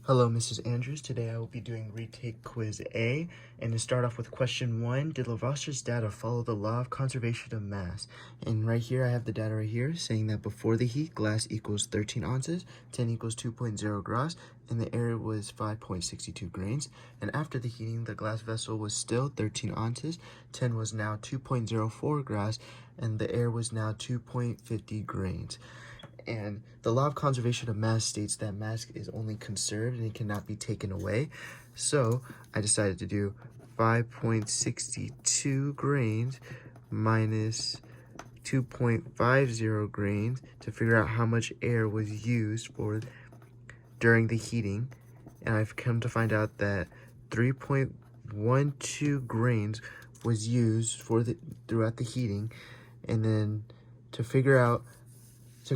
Hello, Mrs. Andrews. Today I will be doing Retake Quiz A. And to start off with question 1, did Lavoisier's data follow the law of conservation of mass? And right here, I have the data right here saying that before the heat, glass equals 13 ounces, 10 equals 2.0 grass, and the air was 5.62 grains. And after the heating, the glass vessel was still 13 ounces, 10 was now 2.04 grass, and the air was now 2.50 grains. And the law of conservation of mass states that mass is only conserved and it cannot be taken away. So I decided to do 5.62 grains minus 2.50 grains to figure out how much air was used during the heating. And I've come to find out that 3.12 grains was used throughout the heating. And then to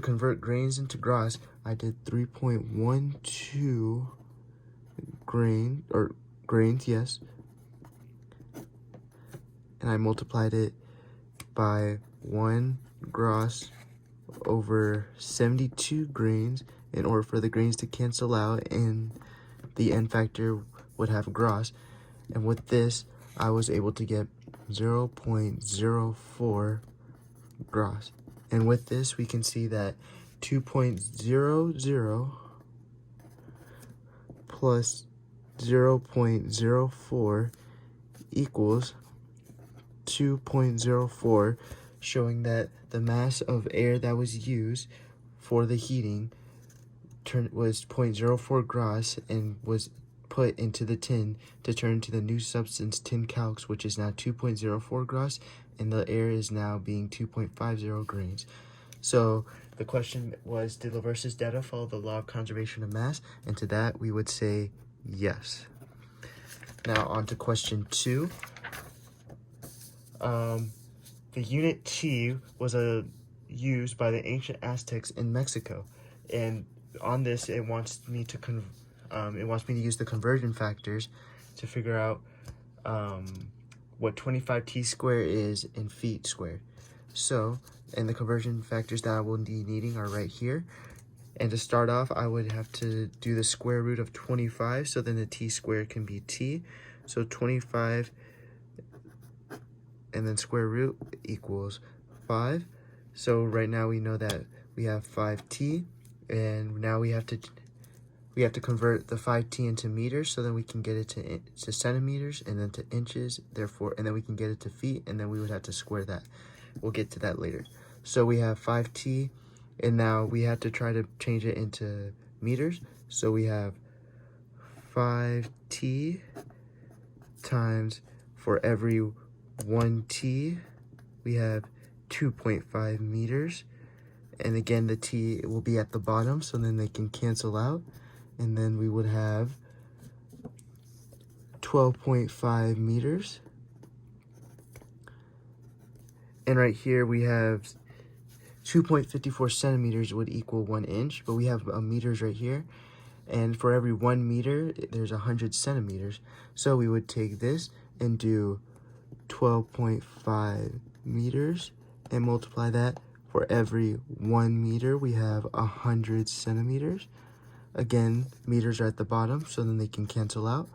convert grains into grass, I did 3.12 grains, yes. And I multiplied it by 1 grass over 72 grains in order for the grains to cancel out and the n factor would have grass. And with this, I was able to get 0.04 grass. And with this, we can see that 2.00 plus 0.04 equals 2.04, showing that the mass of air that was used for the heating was 0.04 grass and was put into the tin to turn into the new substance tin calx, which is now 2.04 grass, and the air is now being 2.50 grains. So the question was, did Lavoisier's data follow the law of conservation of mass? And to that, we would say yes. Now on to question 2. The unit T was used by the ancient Aztecs in Mexico, and on this, it wants me to use the conversion factors to figure out what 25t squared is in feet squared. So, and the conversion factors that I will be needing are right here. And to start off, I would have to do the square root of 25, so then the t squared can be t. So 25 and then square root equals 5. So right now we know that we have 5t, and now we have to convert the 5t into meters, so then we can get it to centimeters and then to inches, therefore, and then we can get it to feet, and then we would have to square that. We'll get to that later. So we have 5t, and now we have to try to change it into meters. So we have 5t times, for every 1t, we have 2.5 meters. And again, the t will be at the bottom, so then they can cancel out. And then we would have 12.5 meters. And right here we have 2.54 centimeters would equal 1 inch, but we have meters right here. And for every 1 meter, there's 100 centimeters. So we would take this and do 12.5 meters and multiply that. For every 1 meter, we have 100 centimeters. Again, meters are at the bottom, so then they can cancel out.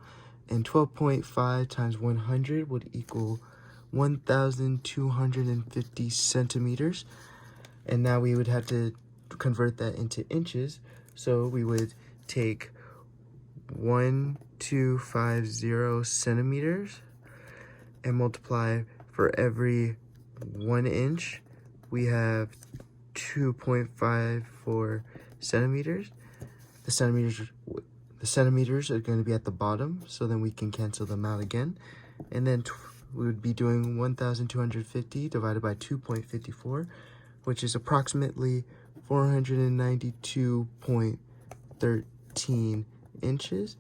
And 12.5 times 100 would equal 1,250 centimeters. And now we would have to convert that into inches. So we would take 1,250 centimeters and multiply for every 1 inch. We have 2.54 centimeters. The centimeters are going to be at the bottom, so then we can cancel them out again. And then we would be doing 1,250 divided by 2.54, which is approximately 492.13 inches.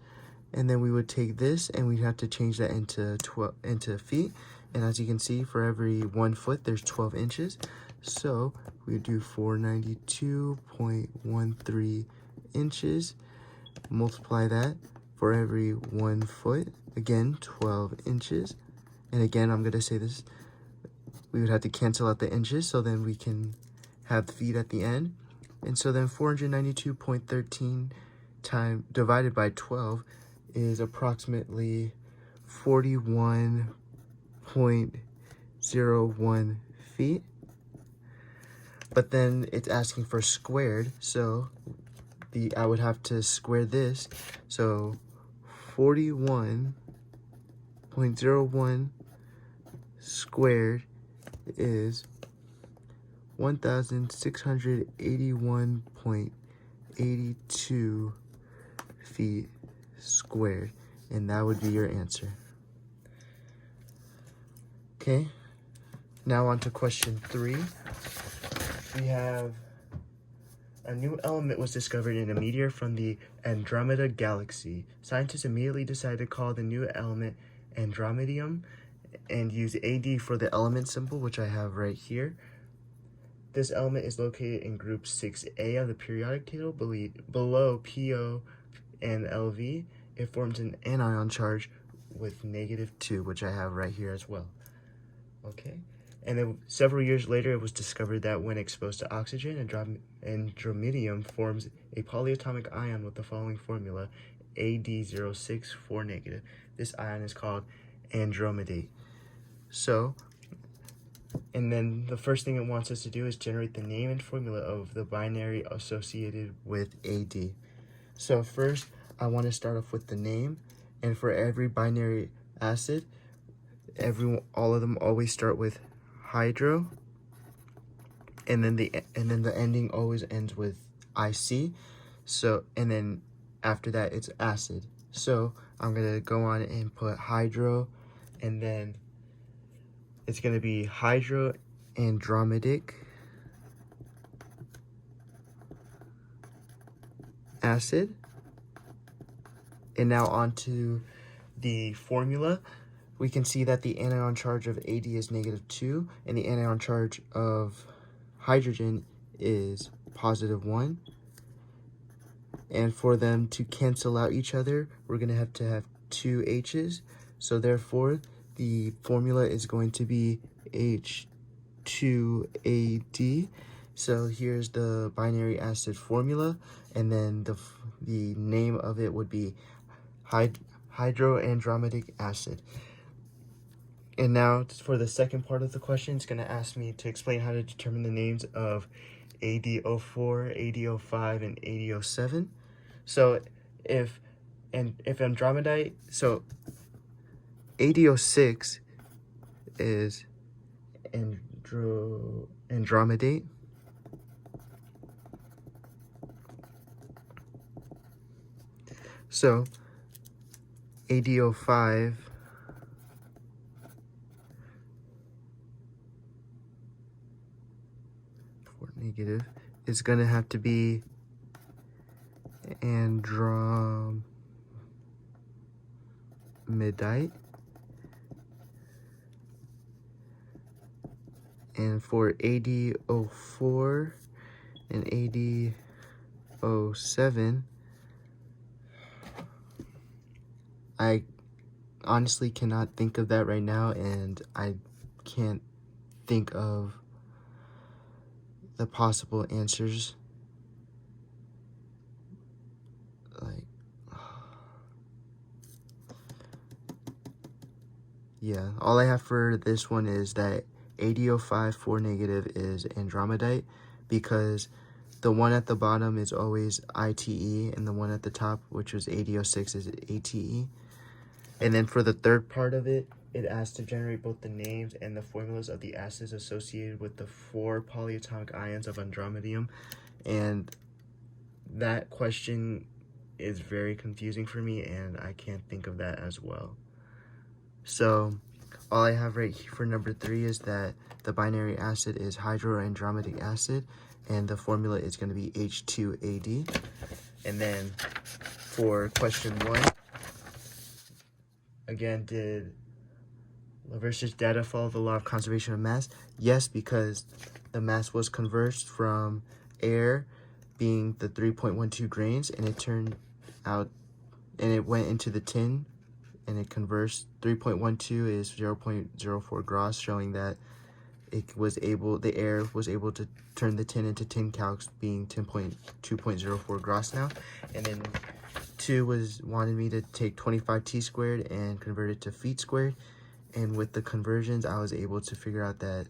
And then we would take this and we'd have to change that into feet. And as you can see, for every 1 foot, there's 12 inches. So we would do 492.13 inches. Multiply that for every 1 foot. Again, 12 inches. And again, I'm going to say this. We would have to cancel out the inches, so then we can have the feet at the end. And so then 492.13 divided by 12 is approximately 41.01 feet. But then it's asking for squared, so I would have to square this. So 41.01 squared is 1,681.82 feet squared, and that would be your answer. Okay, now on to question 3. We have a new element was discovered in a meteor from the Andromeda galaxy. Scientists immediately decided to call the new element Andromedium and use AD for the element symbol, which I have right here. This element is located in group 6A of the periodic table below PO and LV. It forms an anion charge with -2, which I have right here as well. Okay. And then several years later, it was discovered that when exposed to oxygen, andromedium forms a polyatomic ion with the following formula, AD064-. This ion is called andromedate. So, and then the first thing it wants us to do is generate the name and formula of the binary associated with AD. So first, I want to start off with the name, and for every binary acid, all of them always start with hydro, and then the ending always ends with IC. So, and then after that it's acid. So I'm gonna go on and put hydro, and then it's gonna be hydroandromedic acid. And now on to the formula. We can see that the anion charge of AD is -2, and the anion charge of hydrogen is +1. And for them to cancel out each other, we're going to have 2 H's. So therefore, the formula is going to be H2AD. So here's the binary acid formula, and then the name of it would be hydroandromedic acid. And now for the second part of the question, it's going to ask me to explain how to determine the names of AD04, AD05, and AD07. So if andromedite, so AD06 is andromedate. So AD05 negative is going to have to be andromedite, and for AD04 and AD07, I honestly cannot think of that right now, and I can't think of the possible answers. Yeah, all I have for this one is that AD05 4- is andromedite, because the one at the bottom is always ITE, and the one at the top, which was AD06, is ATE. And then for the third part of it, it asks to generate both the names and the formulas of the acids associated with the 4 polyatomic ions of andromedium. And that question is very confusing for me, and I can't think of that as well. So all I have right here for number 3 is that the binary acid is hydroandromedic acid, and the formula is going to be H2AD. And then for question 1, again, did Laverche's data follow the law of conservation of mass? Yes, because the mass was converged from air being the 3.12 grains, and it turned out, and it went into the tin, and it converged. 3.12 is 0.04 Gauss, showing that the air was able to turn the tin into tin calx, being 2.04 Gauss now. And then 2 wanted me to take 25 t squared and convert it to feet squared. And with the conversions, I was able to figure out that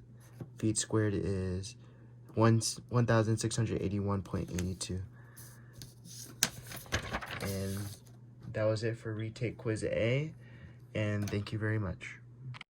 feet squared is 1,681.82. And that was it for Retake Quiz A, and thank you very much.